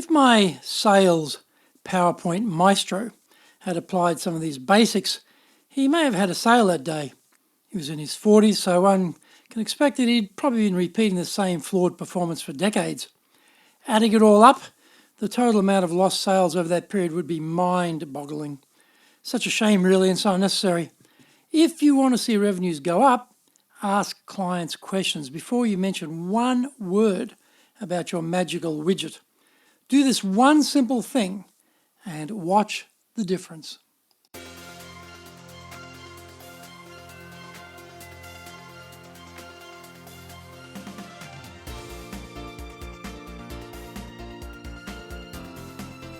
If my sales PowerPoint maestro had applied some of these basics, he may have had a sale that day. He was in his 40s, so one can expect that he'd probably been repeating the same flawed performance for decades. Adding it all up, the total amount of lost sales over that period would be mind-boggling. Such a shame, really, and so unnecessary. If you want to see revenues go up, ask clients questions before you mention one word about your magical widget. Do this one simple thing and watch the difference.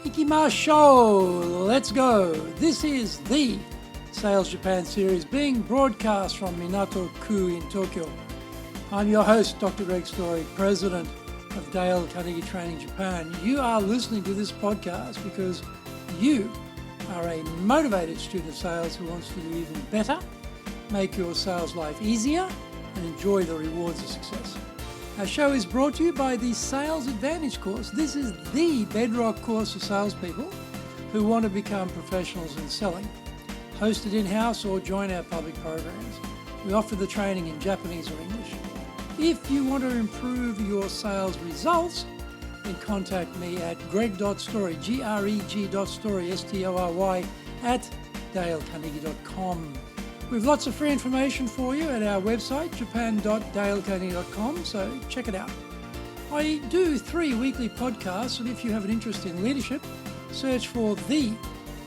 Ikimashou! Let's go! This is the Sales Japan series being broadcast from Minato-ku in Tokyo. I'm your host, Dr. Greg Story, President of Dale Carnegie Training Japan. You are listening to this podcast because you are a motivated student of sales who wants to do even better, make your sales life easier, and enjoy the rewards of success. Our show is brought to you by the Sales Advantage course. This is the bedrock course for salespeople who want to become professionals in selling. Hosted in-house or join our public programs. We offer the training in Japanese or English. If you want to improve your sales results, then contact me at greg.story, greg.story, S-T-O-R-Y, at dalecarnegie.com. We have lots of free information for you at our website, japan.dalecarnegie.com, so check it out. I do 3 weekly podcasts, and if you have an interest in leadership, search for the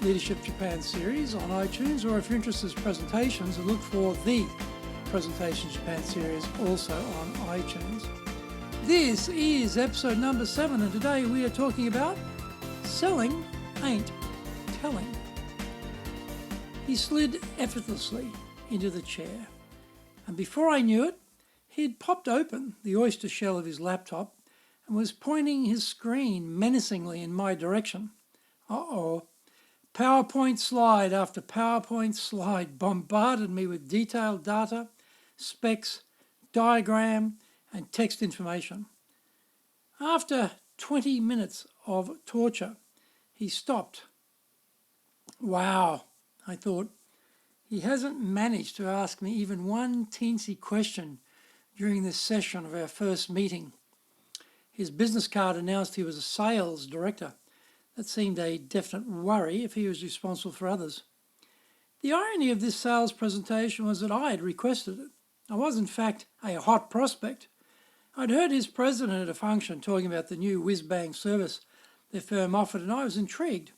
Leadership Japan series on iTunes, or if you're interested in presentations, look for the Presentation Japan series also on iTunes. This is episode number 7, and today we are talking about selling ain't telling. He slid effortlessly into the chair, and before I knew it, he'd popped open the oyster shell of his laptop and was pointing his screen menacingly in my direction. Uh-oh. PowerPoint slide after PowerPoint slide bombarded me with detailed data, specs, diagram, and text information. After 20 minutes of torture, he stopped. Wow, I thought. He hasn't managed to ask me even one teensy question during this session of our first meeting. His business card announced he was a sales director. That seemed a definite worry if he was responsible for others. The irony of this sales presentation was that I had requested it. I was, in fact, a hot prospect. I'd heard his president at a function talking about the new whizbang service their firm offered, and I was intrigued.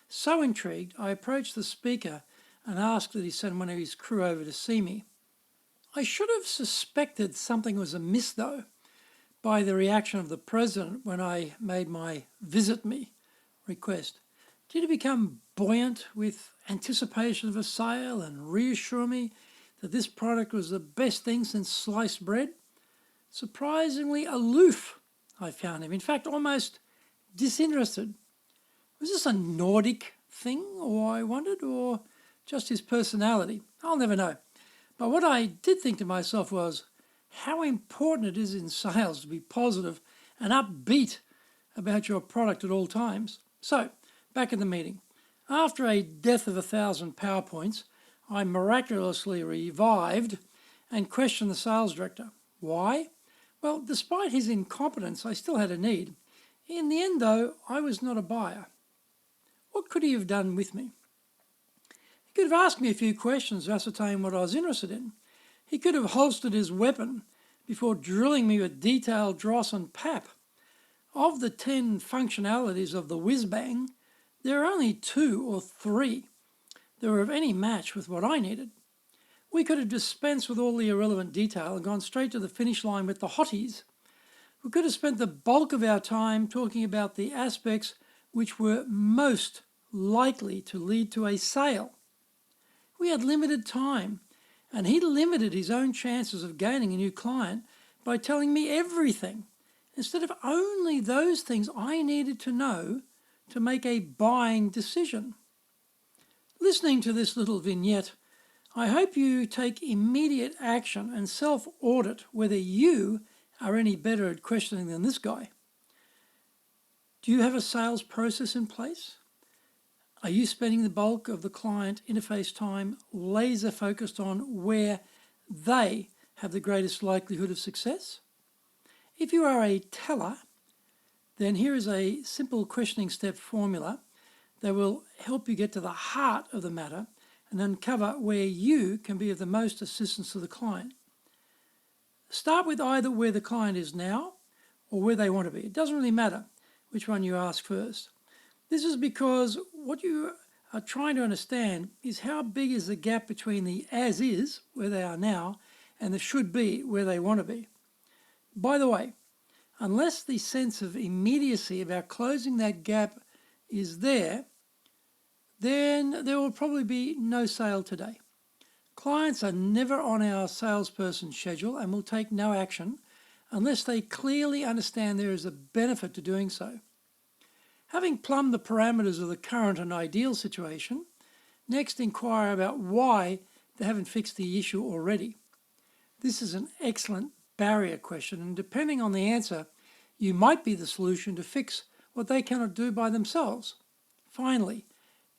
So intrigued, I approached the speaker and asked that he send one of his crew over to see me. I should have suspected something was amiss, though, by the reaction of the president when I made my visit me request. Did he become buoyant with anticipation of a sale and reassure me that this product was the best thing since sliced bread? Surprisingly aloof, I found him. In fact, almost disinterested. Was this a Nordic thing, or I wondered, or just his personality? I'll never know. But what I did think to myself was how important it is in sales to be positive and upbeat about your product at all times. So, back in the meeting. After a death of 1,000 PowerPoints, I miraculously revived and questioned the sales director. Why? Well, despite his incompetence, I still had a need. In the end, though, I was not a buyer. What could he have done with me? He could have asked me a few questions to ascertain what I was interested in. He could have holstered his weapon before drilling me with detailed dross and pap. Of the 10 functionalities of the whizbang, there are only 2 or 3 that were of any match with what I needed. We could have dispensed with all the irrelevant detail and gone straight to the finish line with the hotties. We could have spent the bulk of our time talking about the aspects which were most likely to lead to a sale. We had limited time, and he limited his own chances of gaining a new client by telling me everything, instead of only those things I needed to know to make a buying decision. Listening to this little vignette, I hope you take immediate action and self-audit whether you are any better at questioning than this guy. Do you have a sales process in place? Are you spending the bulk of the client interface time laser focused on where they have the greatest likelihood of success? If you are a teller, then here is a simple questioning step formula that will help you get to the heart of the matter and uncover where you can be of the most assistance to the client. Start with either where the client is now or where they want to be. It doesn't really matter which one you ask first. This is because what you are trying to understand is how big is the gap between the as is, where they are now, and the should be, where they want to be. By the way, unless the sense of immediacy about closing that gap is there, then there will probably be no sale today. Clients are never on our salesperson's schedule and will take no action unless they clearly understand there is a benefit to doing so. Having plumbed the parameters of the current and ideal situation, next inquire about why they haven't fixed the issue already. This is an excellent barrier question, and depending on the answer, you might be the solution to fix what they cannot do by themselves. Finally,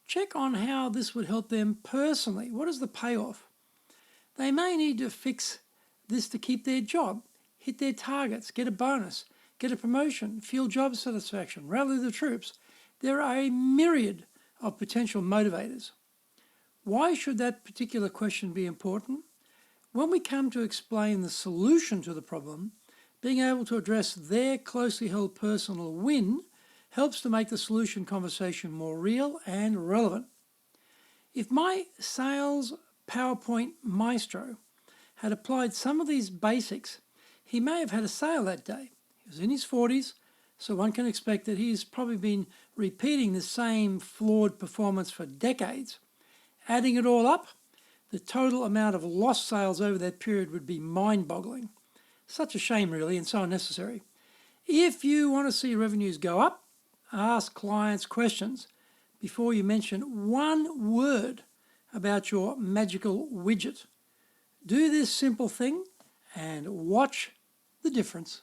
check on how this would help them personally. What is the payoff? They may need to fix this to keep their job, hit their targets, get a bonus, get a promotion, feel job satisfaction, rally the troops. There are a myriad of potential motivators. Why should that particular question be important? When we come to explain the solution to the problem, being able to address their closely held personal win helps to make the solution conversation more real and relevant. If my sales PowerPoint maestro had applied some of these basics, he may have had a sale that day. He was in his 40s, so one can expect that he's probably been repeating the same flawed performance for decades. Adding it all up, the total amount of lost sales over that period would be mind-boggling. Such a shame, really, and so unnecessary. If you want to see revenues go up, ask clients questions before you mention one word about your magical widget. Do this simple thing and watch the difference.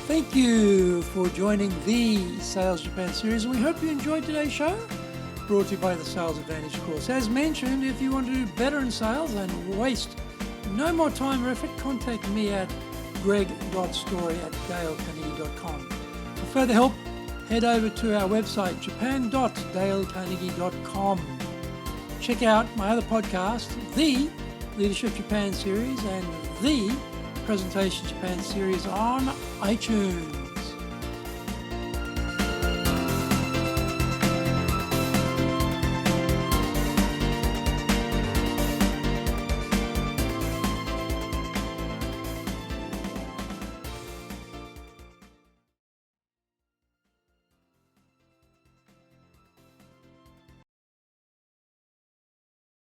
Thank you for joining the Sales Japan series, and we hope you enjoyed today's show, brought to you by the Sales Advantage course. As mentioned, if you want to do better in sales and waste no more time or effort, contact me at greg.story@dalecarnegie.com. For further help, head over to our website, japan.dalecarnegie.com. Check out my other podcast, the Leadership Japan series and the Presentation Japan series on iTunes.